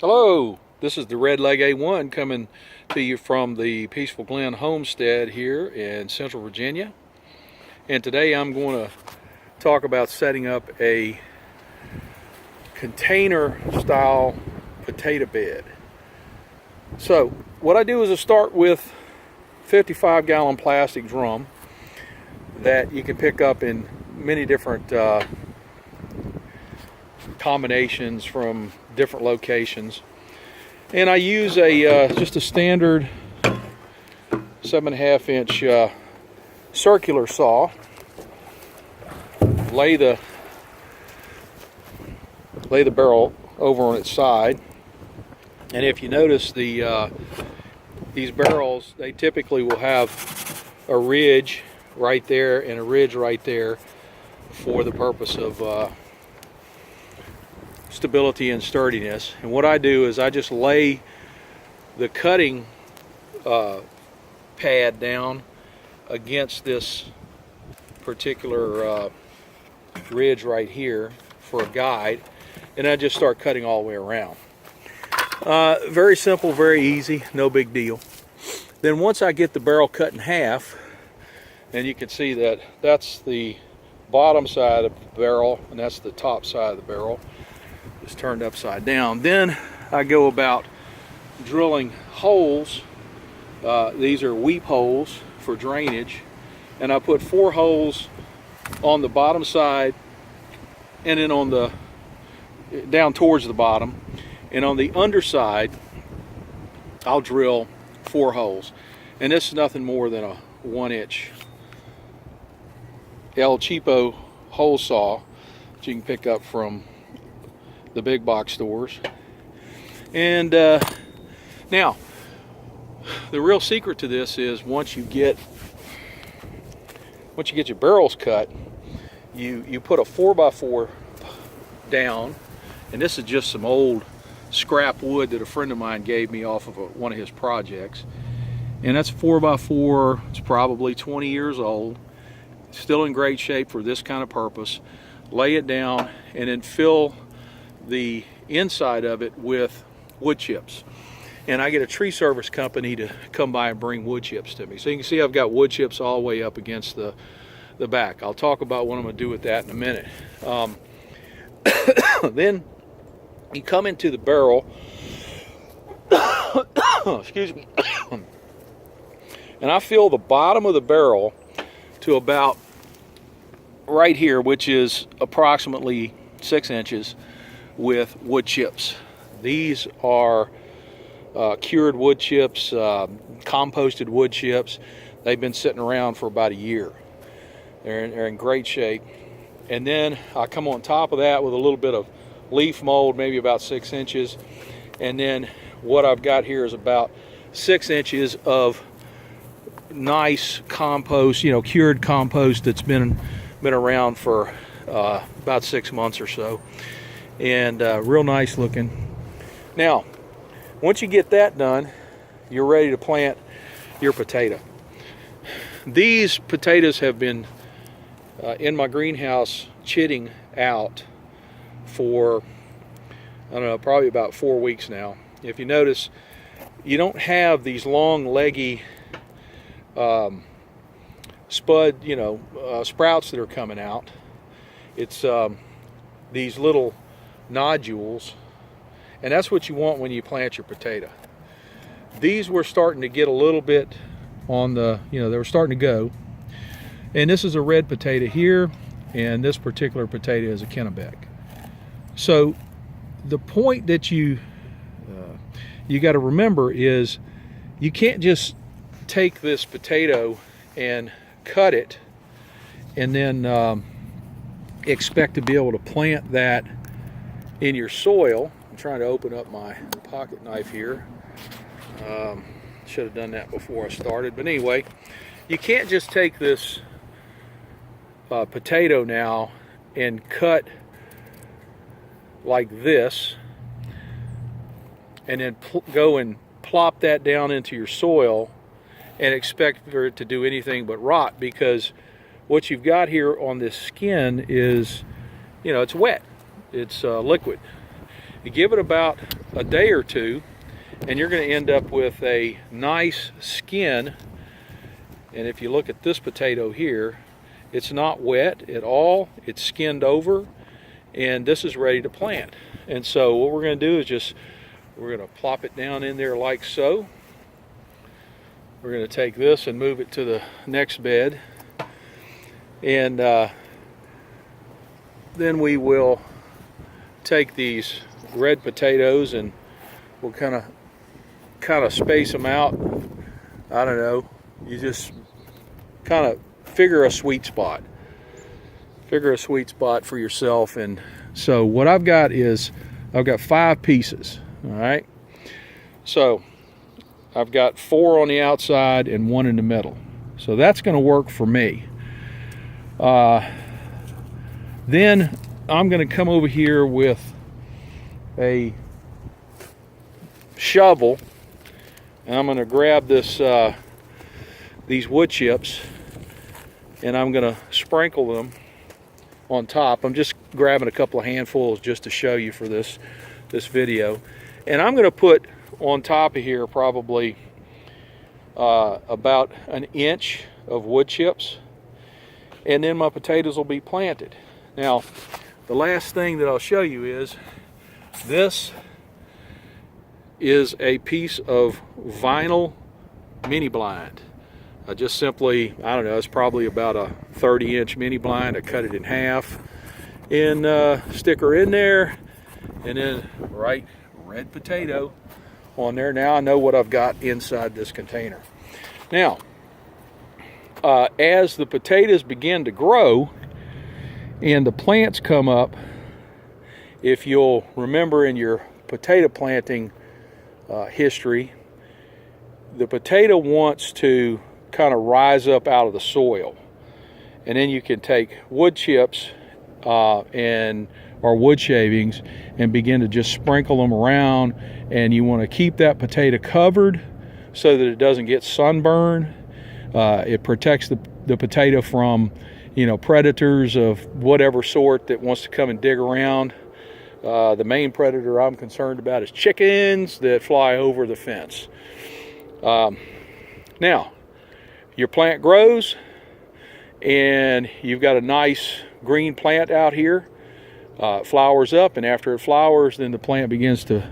Hello, this is the Red Leg A1 coming to you from the Peaceful Glen Homestead here in Central Virginia. And today I'm going to talk about setting up a container style potato bed. So what I do is I start with 55-gallon plastic drum that you can pick up in many different combinations from different locations, and I use a just a standard 7.5 inch circular saw. Lay the barrel over on its side, and if you notice these barrels, they typically will have a ridge right there and a ridge right there for the purpose of stability and sturdiness. And what I do is I just lay the cutting pad down against this particular ridge right here for a guide, and I just start cutting all the way around. Very simple, very easy, no big deal. Then once I get the barrel cut in half, and you can see that that's the bottom side of the barrel and that's the top side of the barrel, it's turned upside down. Then I go about drilling holes. These are weep holes for drainage, and I put 4 holes on the bottom side, and then on the down towards the bottom, and on the underside I'll drill 4 holes. And this is nothing more than a 1-inch El Cheapo hole saw that you can pick up from the big box stores. And now the real secret to this is once you get your barrels cut, you put a 4x4 down, and this is just some old scrap wood that a friend of mine gave me off of one of his projects, and that's 4x4. It's probably 20 years old, still in great shape for this kind of purpose. Lay it down and then fill the inside of it with wood chips, and I get a tree service company to come by and bring wood chips to me. So you can see I've got wood chips all the way up against the back. I'll talk about what I'm going to do with that in a minute. Then you come into the barrel excuse me, and I fill the bottom of the barrel to about right here, which is approximately 6 inches, with wood chips. These are cured wood chips, composted wood chips. They've been sitting around for about a year. They're in great shape. And then I come on top of that with a little bit of leaf mold, maybe about 6 inches. And then what I've got here is about 6 inches of nice compost, cured compost that's been around for about 6 months or so, and real nice looking. Now once you get that done, you're ready to plant your potato. These potatoes have been in my greenhouse chitting out for, I don't know, probably about 4 weeks now. If you notice, you don't have these long leggy spud, sprouts that are coming out. It's these little nodules, and that's what you want when you plant your potato. These were starting to get a little bit on the, they were starting to go. And this is a red potato here, and this particular potato is a Kennebec. So the point that you got to remember is you can't just take this potato and cut it and then expect to be able to plant that in your soil. I'm trying to open up my pocket knife here. Should have done that before I started, but anyway, you can't just take this potato now and cut like this and then go and plop that down into your soil and expect for it to do anything but rot, because what you've got here on this skin is, it's wet, it's liquid, You give it about a day or two, and you're going to end up with a nice skin. And if you look at this potato here, it's not wet at all. It's skinned over, and this is ready to plant. And so what we're going to do is we're going to plop it down in there like so. We're going to take this and move it to the next bed, and then we will take these red potatoes and we'll kind of space them out. I don't know, you just kind of figure a sweet spot for yourself. And so what I've got is I've got 5 pieces. All right, so I've got 4 on the outside and 1 in the middle, so that's going to work for me. Then I'm going to come over here with a shovel, and I'm going to grab these wood chips, and I'm going to sprinkle them on top. I'm just grabbing a couple of handfuls just to show you for this video, and I'm going to put on top of here probably about an inch of wood chips, and then my potatoes will be planted. Now, the last thing that I'll show you is this is a piece of vinyl mini blind. I just simply, I don't know, it's probably about a 30-inch mini blind. I cut it in half and stick her in there, and then write red potato on there. Now I know what I've got inside this container. Now, as the potatoes begin to grow and the plants come up, if you'll remember in your potato planting history, the potato wants to kind of rise up out of the soil, and then you can take wood chips or wood shavings and begin to just sprinkle them around, and you want to keep that potato covered so that it doesn't get sunburned. It protects the potato from, you know, predators of whatever sort that wants to come and dig around. The main predator I'm concerned about is chickens that fly over the fence. Now, your plant grows, and you've got a nice green plant out here. It flowers up, and after it flowers, then the plant begins to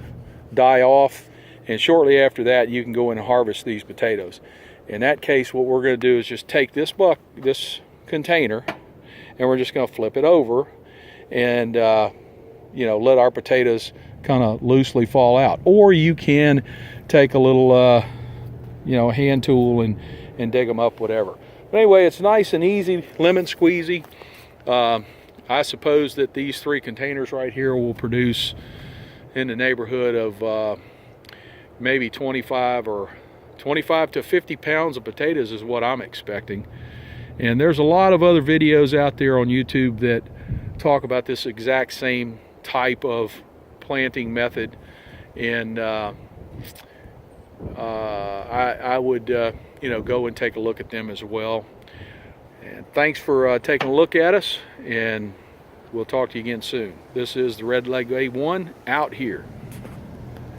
die off, and shortly after that you can go in and harvest these potatoes. In that case, what we're going to do is just take this container, and we're just going to flip it over and you know, let our potatoes kind of loosely fall out. Or you can take a little you know, hand tool and dig them up, whatever. But anyway, it's nice and easy, lemon squeezy. I suppose that these 3 containers right here will produce in the neighborhood of maybe 25 to 50 pounds of potatoes is what I'm expecting. And there's a lot of other videos out there on YouTube that talk about this exact same type of planting method, and I would you know, go and take a look at them as well. And thanks for taking a look at us, and we'll talk to you again soon. This is the Red Leg A1 out here.